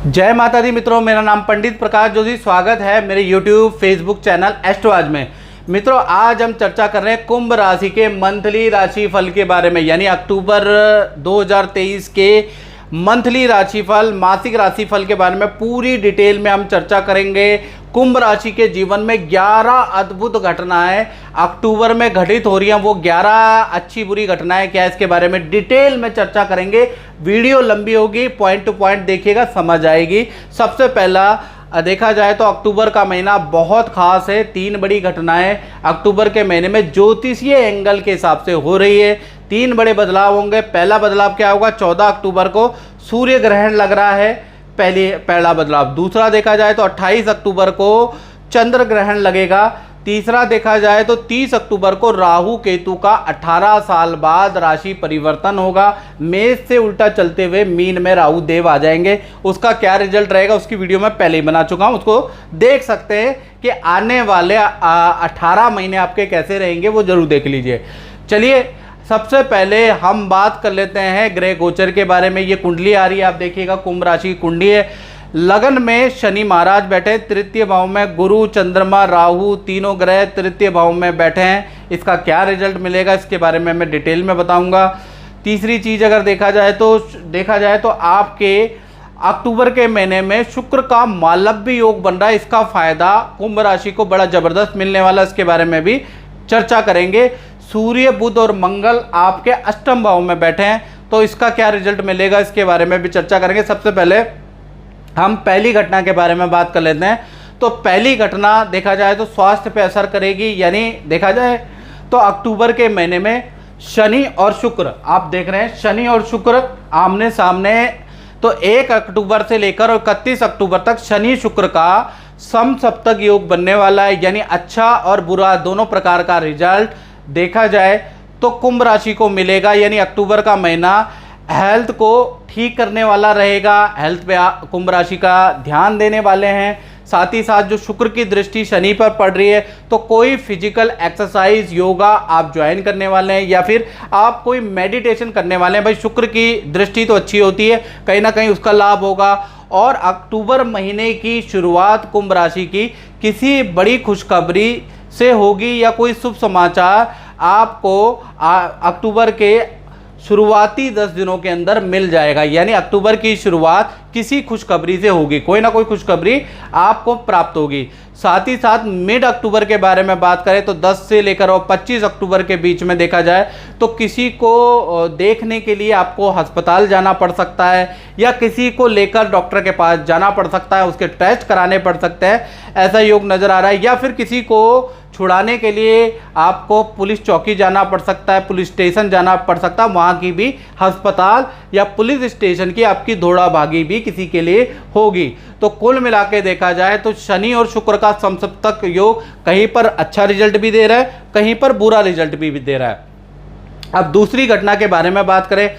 जय माता दी मित्रों, मेरा नाम पंडित प्रकाश जोशी। स्वागत है मेरे YouTube फेसबुक चैनल एस्ट्रोआज में। मित्रों, आज हम चर्चा कर रहे हैं कुंभ राशि के मंथली राशि फल के बारे में, यानी अक्टूबर 2023 के मंथली राशिफल, मासिक राशिफल के बारे में पूरी डिटेल में हम चर्चा करेंगे। कुंभ राशि के जीवन में 11 अद्भुत घटनाएं अक्टूबर में घटित हो रही हैं। वो 11 अच्छी बुरी घटनाएं क्या है, इसके बारे में डिटेल में चर्चा करेंगे। वीडियो लंबी होगी, पॉइंट टू पॉइंट देखिएगा, समझ आएगी। सबसे पहला देखा जाए तो अक्टूबर का महीना बहुत खास है। 3 बड़ी घटनाएं अक्टूबर के महीने में ज्योतिषीय एंगल के हिसाब से हो रही है। 3 बड़े बदलाव होंगे। पहला बदलाव क्या होगा, 14 अक्टूबर को सूर्य ग्रहण लग रहा है, पहला बदलाव। दूसरा देखा जाए तो 28 अक्टूबर को चंद्र ग्रहण लगेगा। तीसरा देखा जाए तो 30 अक्टूबर को राहु केतु का 18 साल बाद राशि परिवर्तन होगा। मेष से उल्टा चलते हुए मीन में राहु देव आ जाएंगे। उसका क्या रिजल्ट रहेगा उसकी वीडियो मैं पहले ही बना चुका हूं, उसको देख सकते हैं कि आने वाले 18 महीने आपके कैसे रहेंगे, वो जरूर देख लीजिए। चलिए, सबसे पहले हम बात कर लेते हैं ग्रह गोचर के बारे में। ये कुंडली आ रही है, आप देखिएगा, कुंभ राशि की कुंडली है। लगन में शनि महाराज बैठे, तृतीय भाव में गुरु चंद्रमा राहु तीनों ग्रह तृतीय भाव में बैठे हैं। इसका क्या रिजल्ट मिलेगा इसके बारे में मैं डिटेल में बताऊंगा। तीसरी चीज अगर देखा जाए तो आपके अक्टूबर के महीने में शुक्र का मालव्य योग बन रहा है। इसका फायदा कुंभ राशि को बड़ा जबरदस्त मिलने वाला, इसके बारे में भी चर्चा करेंगे। सूर्य बुध और मंगल आपके अष्टम भाव में बैठे हैं, तो इसका क्या रिजल्ट मिलेगा इसके बारे में भी चर्चा करेंगे। सबसे पहले हम पहली घटना के बारे में बात कर लेते हैं। तो पहली घटना देखा जाए तो स्वास्थ्य पे असर करेगी, यानी देखा जाए तो अक्टूबर के महीने में शनि और शुक्र, आप देख रहे हैं शनि और शुक्र आमने सामने। तो 1 अक्टूबर से लेकर और 31 अक्टूबर तक शनि शुक्र का समसप्तक योग बनने वाला है, यानी अच्छा और बुरा दोनों प्रकार का रिजल्ट देखा जाए तो कुंभ राशि को मिलेगा। यानी अक्टूबर का महीना हेल्थ को ठीक करने वाला रहेगा। हेल्थ पे कुंभ राशि का ध्यान देने वाले हैं। साथ ही साथ जो शुक्र की दृष्टि शनि पर पड़ रही है, तो कोई फिजिकल एक्सरसाइज योगा आप ज्वाइन करने वाले हैं या फिर आप कोई मेडिटेशन करने वाले हैं। भाई, शुक्र की दृष्टि तो अच्छी होती है, कहीं ना कहीं उसका लाभ होगा। और अक्टूबर महीने की शुरुआत कुंभ राशि की किसी बड़ी खुशखबरी से होगी या कोई शुभ समाचार आपको अक्टूबर के शुरुआती 10 दिनों के अंदर मिल जाएगा। यानी अक्टूबर की शुरुआत किसी खुशखबरी से होगी, कोई ना कोई खुशखबरी आपको प्राप्त होगी। साथ ही साथ मिड अक्टूबर के बारे में बात करें तो 10 से लेकर और 25 अक्टूबर के बीच में देखा जाए तो किसी को देखने के लिए आपको अस्पताल जाना पड़ सकता है या किसी को लेकर डॉक्टर के पास जाना पड़ सकता है, उसके टेस्ट कराने पड़ सकते हैं, ऐसा योग नज़र आ रहा है। या फिर किसी को छुड़ाने के लिए आपको पुलिस चौकी जाना पड़ सकता है, पुलिस स्टेशन जाना पड़ सकता है, वहाँ की भी अस्पताल या पुलिस स्टेशन की आपकी दौड़ा भागी भी किसी के लिए होगी। तो कुल मिला के देखा जाए तो शनि और शुक्र का समसप्तक योग कहीं पर अच्छा रिजल्ट भी दे रहा है, कहीं पर बुरा रिजल्ट भी दे रहा है। अब दूसरी घटना के बारे में बात करें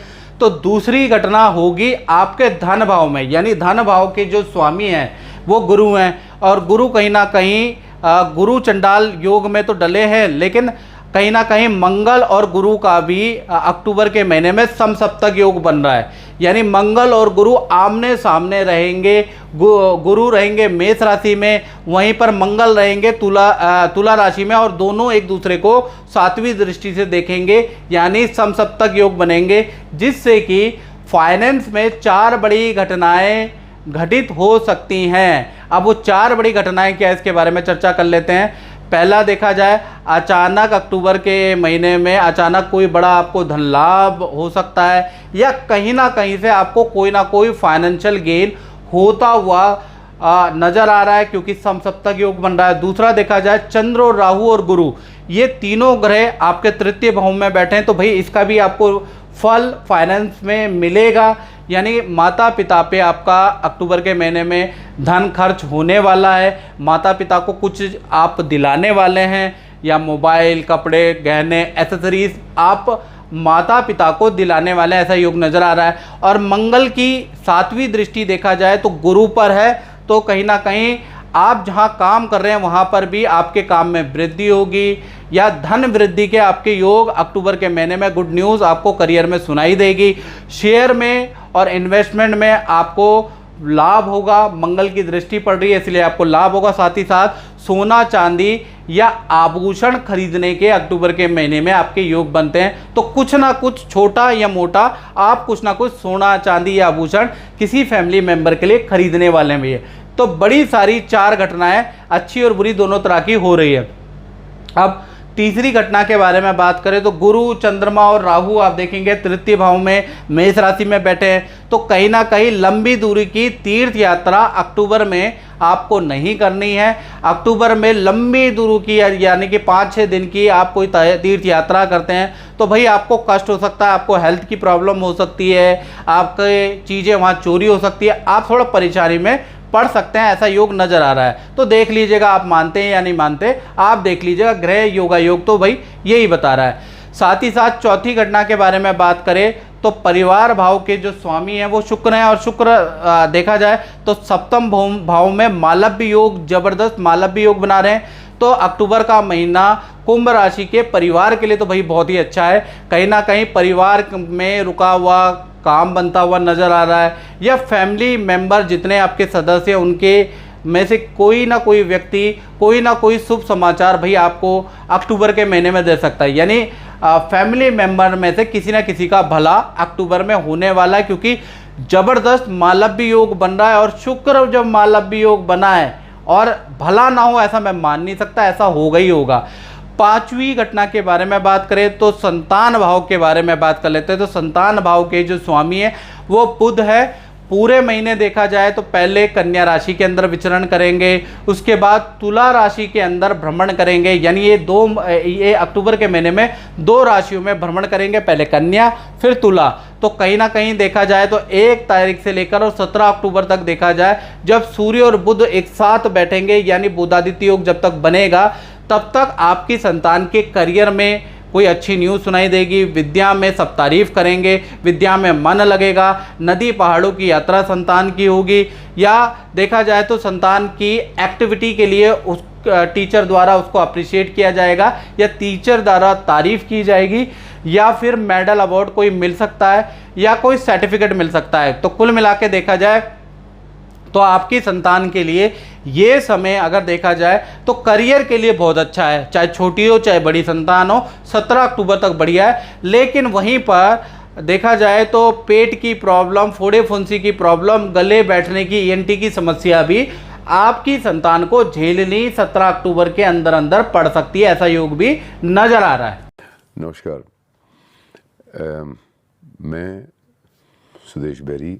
तो दूसरी घटना होगी आपके धन भाव में, यानी धन भाव के जो स्वामी हैं वो गुरु हैं। और गुरु कहीं ना कहीं गुरु चंडाल योग में तो डले हैं, लेकिन कहीं ना कहीं मंगल और गुरु का भी अक्टूबर के महीने में समसप्तक योग बन रहा है। यानी मंगल और गुरु आमने सामने रहेंगे। गुरु रहेंगे मेष राशि में, वहीं पर मंगल रहेंगे तुला राशि में, और दोनों एक दूसरे को 7वीं दृष्टि से देखेंगे, यानी समसप्तक योग बनेंगे, जिससे कि फाइनेंस में 4 बड़ी घटनाएं घटित हो सकती हैं। अब वो 4 बड़ी घटनाएं क्या है इसके बारे में चर्चा कर लेते हैं। पहला देखा जाए, अचानक अक्टूबर के महीने में अचानक कोई बड़ा आपको धन लाभ हो सकता है या कहीं ना कहीं से आपको कोई ना कोई फाइनेंशियल गेन होता हुआ नजर आ रहा है, क्योंकि समसप्तक योग बन रहा है। दूसरा देखा जाए, चंद्र और राहु और गुरु ये तीनों ग्रह आपके तृतीय भाव में बैठे हैं, तो भाई इसका भी आपको फल फाइनेंस में मिलेगा। यानी माता पिता पे आपका अक्टूबर के महीने में धन खर्च होने वाला है। माता पिता को कुछ आप दिलाने वाले हैं, या मोबाइल, कपड़े, गहने, एसेसरीज आप माता पिता को दिलाने वाले हैं, ऐसा योग नज़र आ रहा है। और मंगल की 7वीं दृष्टि देखा जाए तो गुरु पर है, तो कहीं ना कहीं आप जहां काम कर रहे हैं वहां पर भी आपके काम में वृद्धि होगी या धन वृद्धि के आपके योग अक्टूबर के महीने में गुड न्यूज़ आपको करियर में सुनाई देगी। शेयर में और इन्वेस्टमेंट में आपको लाभ होगा, मंगल की दृष्टि पड़ रही है इसलिए आपको लाभ होगा। साथ ही साथ सोना चांदी या आभूषण खरीदने के अक्टूबर के महीने में आपके योग बनते हैं। तो कुछ ना कुछ छोटा या मोटा आप कुछ ना कुछ सोना चांदी या आभूषण किसी फैमिली मेंबर के लिए खरीदने वाले हैं भैया। तो बड़ी सारी 4 घटनाएं अच्छी और बुरी दोनों तरह की हो रही है। अब तीसरी घटना के बारे में बात करें तो गुरु, चंद्रमा और राहु आप देखेंगे तृतीय भाव में मेष राशि में बैठे हैं। तो कहीं ना कहीं लंबी दूरी की तीर्थ यात्रा अक्टूबर में आपको नहीं करनी है। अक्टूबर में लंबी दूरी की यानी कि 5-6 दिन की आप कोई तीर्थ यात्रा करते हैं तो भाई आपको कष्ट हो सकता है, आपको हेल्थ की प्रॉब्लम हो सकती है, आपके चीज़ें वहाँ चोरी हो सकती है, आप थोड़ा परेशानी में पढ़ सकते हैं, ऐसा योग नजर आ रहा है। तो देख लीजिएगा आप मानते हैं या नहीं मानते, आप देख लीजिएगा। ग्रह योगा योग तो भाई यही बता रहा है। साथ ही साथ चौथी घटना के बारे में बात करें तो परिवार भाव के जो स्वामी हैं वो शुक्र हैं, और शुक्र देखा जाए तो सप्तम भाव में मालव्य योग, जबरदस्त मालव्य योग बना रहे हैं। तो अक्टूबर का महीना कुंभ राशि के परिवार के लिए तो भाई बहुत ही अच्छा है। कहीं ना कहीं परिवार में रुका हुआ काम बनता हुआ नज़र आ रहा है, या फैमिली मेंबर जितने आपके सदस्य हैं उनके में से कोई ना कोई व्यक्ति कोई ना कोई शुभ समाचार भाई आपको अक्टूबर के महीने में दे सकता है। यानी फैमिली मेंबर में से किसी ना किसी का भला अक्टूबर में होने वाला है, क्योंकि ज़बरदस्त मालव्य योग बन रहा है। और शुक्र जब मालव्य योग बना है और भला ना हो ऐसा मैं मान नहीं सकता, ऐसा होगा ही होगा। पांचवी घटना के बारे में बात करें तो संतान भाव के बारे में बात कर लेते हैं। तो संतान भाव के जो स्वामी है वो बुध है। पूरे महीने देखा जाए तो पहले कन्या राशि के अंदर विचरण करेंगे, उसके बाद तुला राशि के अंदर भ्रमण करेंगे। यानी ये अक्टूबर के महीने में 2 राशियों में भ्रमण करेंगे, पहले कन्या फिर तुला। तो कहीं ना कहीं देखा जाए तो 1 तारीख से लेकर और 17 अक्टूबर तक देखा जाए जब सूर्य और बुध एक साथ बैठेंगे, यानी बुधादित्य योग जब तक बनेगा तब तक आपकी संतान के करियर में कोई अच्छी न्यूज़ सुनाई देगी, विद्या में सब तारीफ करेंगे, विद्या में मन लगेगा, नदी पहाड़ों की यात्रा संतान की होगी, या देखा जाए तो संतान की एक्टिविटी के लिए उस टीचर द्वारा उसको अप्रिशिएट किया जाएगा, या टीचर द्वारा तारीफ की जाएगी, या फिर मेडल अवार्ड कोई मिल सकता है, या कोई सर्टिफिकेट मिल सकता है। तो कुल मिला के देखा जाए तो आपकी संतान के लिए ये समय अगर देखा जाए तो करियर के लिए बहुत अच्छा है, चाहे छोटी हो चाहे बड़ी संतान हो। 17 अक्टूबर तक बढ़िया है। लेकिन वहीं पर देखा जाए तो पेट की प्रॉब्लम, फोड़े फुंसी की प्रॉब्लम, गले बैठने की ईएनटी की समस्या भी आपकी संतान को झेलनी 17 अक्टूबर के अंदर अंदर पड़ सकती है, ऐसा योग भी नजर आ रहा है। नमस्कार, मैं सुदेश बेरी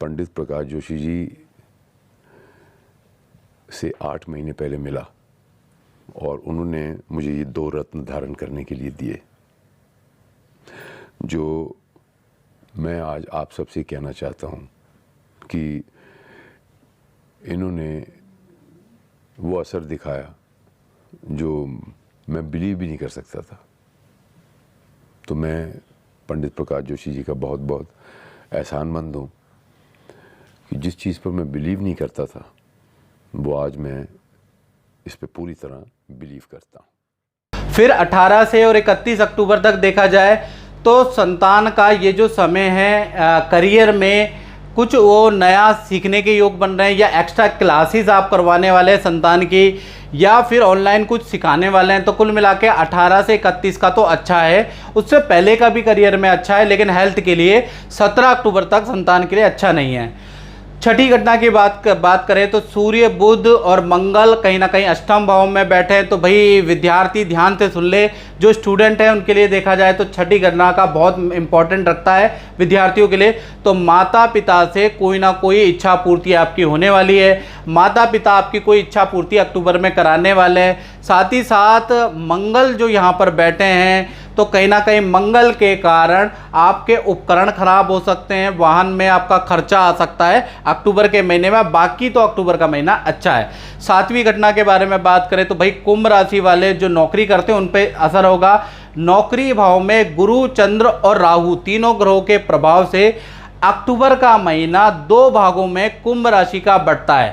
पंडित प्रकाश जोशी जी से 8 महीने पहले मिला और उन्होंने मुझे ये 2 रत्न धारण करने के लिए दिए, जो मैं आज आप सबसे कहना चाहता हूँ कि इन्होंने वो असर दिखाया जो मैं बिलीव भी नहीं कर सकता था। तो मैं पंडित प्रकाश जोशी जी का बहुत बहुत एहसानमंद हूँ कि जिस चीज़ पर मैं बिलीव नहीं करता था वो आज मैं इस पे पूरी तरह बिलीव करता हूँ। फिर 18 से और 31 अक्टूबर तक देखा जाए तो संतान का ये जो समय है करियर में कुछ वो नया सीखने के योग बन रहे हैं, या एक्स्ट्रा क्लासेस आप करवाने वाले हैं संतान की, या फिर ऑनलाइन कुछ सिखाने वाले हैं। तो कुल मिला के 18 से 31 का तो अच्छा है, उससे पहले का भी करियर में अच्छा है, लेकिन हेल्थ के लिए 17 अक्टूबर तक संतान के लिए अच्छा नहीं है। छठी घटना की बात करें तो सूर्य, बुध और मंगल कहीं ना कहीं अष्टम भाव में बैठे हैं। तो भाई विद्यार्थी ध्यान से सुन ले, जो स्टूडेंट है उनके लिए देखा जाए तो छठी घटना का बहुत इंपॉर्टेंट रखता है विद्यार्थियों के लिए। तो माता पिता से कोई ना कोई इच्छा पूर्ति आपकी होने वाली है, माता पिता आपकी कोई इच्छा पूर्ति अक्टूबर में कराने वाले हैं। साथ ही साथ मंगल जो यहाँ पर बैठे हैं तो कहीं ना कहीं मंगल के कारण आपके उपकरण खराब हो सकते हैं, वाहन में आपका खर्चा आ सकता है अक्टूबर के महीने में। बाकी तो अक्टूबर का महीना अच्छा है। 7वीं घटना के बारे में बात करें तो भाई कुंभ राशि वाले जो नौकरी करते हैं उन पे असर होगा। नौकरी भाव में गुरु, चंद्र और राहु तीनों ग्रहों के प्रभाव से अक्टूबर का महीना 2 भागों में कुंभ राशि का बढ़ता है।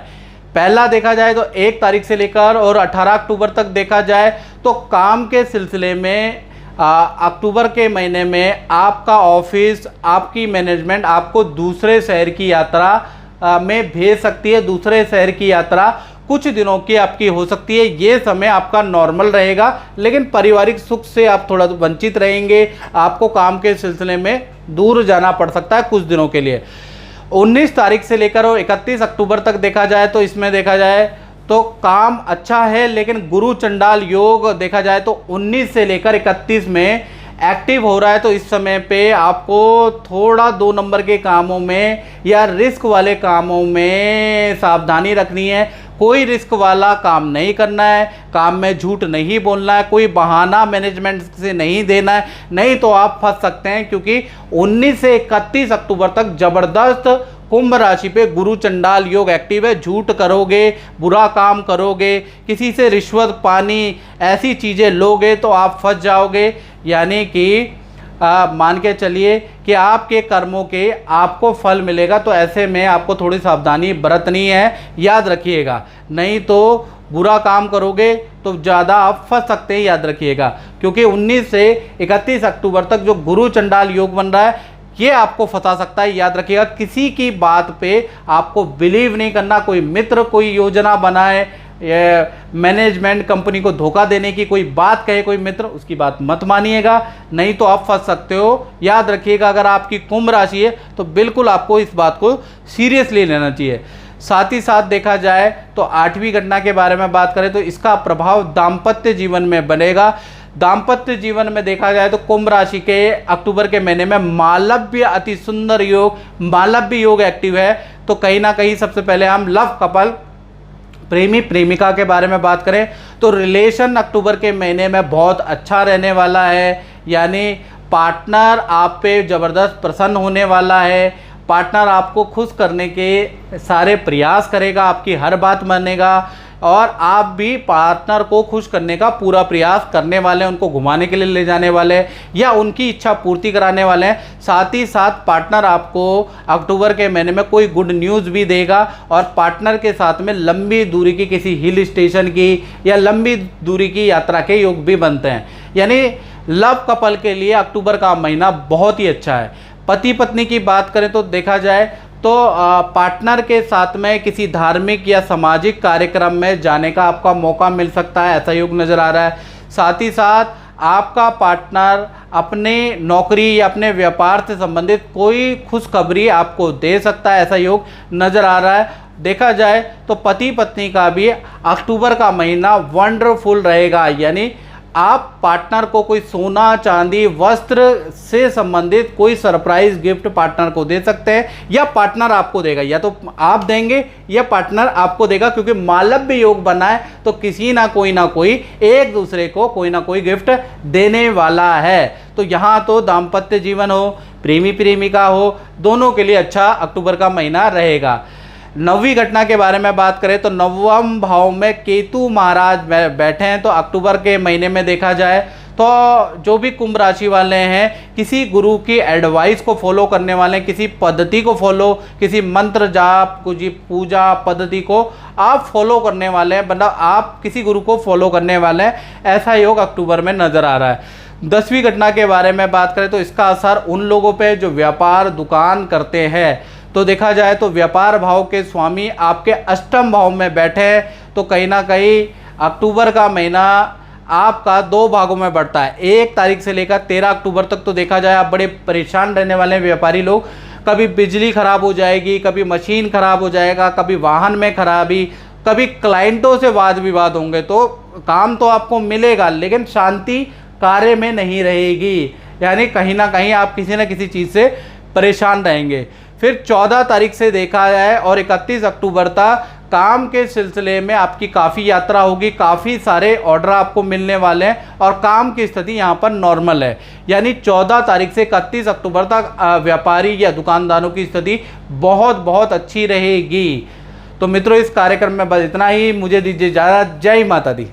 पहला देखा जाए तो 1 तारीख से लेकर और 18 अक्टूबर तक देखा जाए तो काम के सिलसिले में अक्टूबर के महीने में आपका ऑफिस, आपकी मैनेजमेंट आपको दूसरे शहर की यात्रा में भेज सकती है। दूसरे शहर की यात्रा कुछ दिनों की आपकी हो सकती है। ये समय आपका नॉर्मल रहेगा, लेकिन पारिवारिक सुख से आप थोड़ा वंचित रहेंगे। आपको काम के सिलसिले में दूर जाना पड़ सकता है कुछ दिनों के लिए। 19 तारीख से लेकर और 31 अक्टूबर तक देखा जाए तो इसमें देखा जाए तो काम अच्छा है, लेकिन गुरु चंडाल योग देखा जाए तो 19 से लेकर 31 में एक्टिव हो रहा है। तो इस समय पे आपको थोड़ा 2 नंबर के कामों में या रिस्क वाले कामों में सावधानी रखनी है। कोई रिस्क वाला काम नहीं करना है, काम में झूठ नहीं बोलना है, कोई बहाना मैनेजमेंट से नहीं देना है, नहीं तो आप फंस सकते हैं। क्योंकि 19 से 31 अक्टूबर तक ज़बरदस्त कुंभ राशि पे गुरु चंडाल योग एक्टिव है। झूठ करोगे, बुरा काम करोगे, किसी से रिश्वत पानी ऐसी चीज़ें लोगे तो आप फंस जाओगे। यानी कि मान के चलिए कि आपके कर्मों के आपको फल मिलेगा। तो ऐसे में आपको थोड़ी सावधानी बरतनी है, याद रखिएगा। नहीं तो बुरा काम करोगे तो ज़्यादा आप फंस सकते हैं, याद रखिएगा। क्योंकि 19 से 31 अक्टूबर तक जो गुरु चंडाल योग बन रहा है ये आपको फंसा सकता है, याद रखिएगा। किसी की बात पे आपको बिलीव नहीं करना। कोई मित्र कोई योजना बनाए, मैनेजमेंट कंपनी को धोखा देने की कोई बात कहे कोई मित्र, उसकी बात मत मानिएगा, नहीं तो आप फंस सकते हो। याद रखिएगा, अगर आपकी कुंभ राशि है तो बिल्कुल आपको इस बात को सीरियसली लेना चाहिए। साथ ही साथ देखा जाए तो 8वीं घटना के बारे में बात करें तो इसका प्रभाव दाम्पत्य जीवन में बनेगा। दाम्पत्य जीवन में देखा जाए तो कुंभ राशि के अक्टूबर के महीने में मालव्य अति सुंदर योग, मालव्य योग एक्टिव है। तो कहीं ना कहीं सबसे पहले हम लव कपल, प्रेमी प्रेमिका के बारे में बात करें तो रिलेशन अक्टूबर के महीने में बहुत अच्छा रहने वाला है। यानी पार्टनर आप पे ज़बरदस्त प्रसन्न होने वाला है। पार्टनर आपको खुश करने के सारे प्रयास करेगा, आपकी हर बात मानेगा और आप भी पार्टनर को खुश करने का पूरा प्रयास करने वाले हैं। उनको घुमाने के लिए ले जाने वाले हैं या उनकी इच्छा पूर्ति कराने वाले हैं। साथ ही साथ पार्टनर आपको अक्टूबर के महीने में कोई गुड न्यूज़ भी देगा और पार्टनर के साथ में लंबी दूरी की किसी हिल स्टेशन की या लंबी दूरी की यात्रा के योग भी बनते हैं। यानी लव कपल के लिए अक्टूबर का महीना बहुत ही अच्छा है। पति पत्नी की बात करें तो देखा जाए तो पार्टनर के साथ में किसी धार्मिक या सामाजिक कार्यक्रम में जाने का आपका मौका मिल सकता है, ऐसा योग नज़र आ रहा है। साथ ही साथ आपका पार्टनर अपने नौकरी या अपने व्यापार से संबंधित कोई खुशखबरी आपको दे सकता है, ऐसा योग नज़र आ रहा है। देखा जाए तो पति पत्नी का भी अक्टूबर का महीना वंडरफुल रहेगा। यानी आप पार्टनर को कोई सोना चांदी वस्त्र से संबंधित कोई सरप्राइज गिफ्ट पार्टनर को दे सकते हैं या पार्टनर आपको देगा, या तो आप देंगे या पार्टनर आपको देगा। क्योंकि मालव्य योग बना है तो किसी ना कोई एक दूसरे को कोई ना कोई गिफ्ट देने वाला है। तो यहाँ तो दाम्पत्य जीवन हो, प्रेमी प्रेमिका हो, दोनों के लिए अच्छा अक्टूबर का महीना रहेगा। 9वीं घटना के बारे में बात करें तो 9वें भाव में केतु महाराज बैठे हैं। तो अक्टूबर के महीने में देखा जाए तो जो भी कुंभ राशि वाले हैं किसी गुरु की एडवाइस को फॉलो करने वाले हैं, किसी पद्धति को फॉलो, किसी मंत्र जाप कुछ पूजा पद्धति को आप फॉलो करने वाले हैं, मतलब आप किसी गुरु को फॉलो करने वाले हैं, ऐसा योग अक्टूबर में नज़र आ रहा है। 10वीं घटना के बारे में बात करें तो इसका असर उन लोगों पे जो व्यापार दुकान करते हैं। तो देखा जाए तो व्यापार भाव के स्वामी आपके अष्टम भाव में बैठे हैं। तो कहीं ना कहीं अक्टूबर का महीना आपका 2 भागों में बढ़ता है। 1 तारीख से लेकर 13 अक्टूबर तक तो देखा जाए आप बड़े परेशान रहने वाले हैं व्यापारी लोग। कभी बिजली खराब हो जाएगी, कभी मशीन खराब हो जाएगा, कभी वाहन में खराबी, कभी क्लाइंटों से वाद विवाद होंगे। तो काम तो आपको मिलेगा लेकिन शांति कार्य में नहीं रहेगी। यानी कहीं ना कहीं आप किसी न किसी चीज़ से परेशान रहेंगे। फिर 14 तारीख से देखा जाए और 31 अक्टूबर तक काम के सिलसिले में आपकी काफ़ी यात्रा होगी, काफ़ी सारे ऑर्डर आपको मिलने वाले हैं और काम की स्थिति यहाँ पर नॉर्मल है। यानी 14 तारीख से 31 अक्टूबर तक व्यापारी या दुकानदारों की स्थिति बहुत अच्छी रहेगी। तो मित्रों, इस कार्यक्रम में बस इतना ही। मुझे दीजिए इजाज़त। जय माता दी।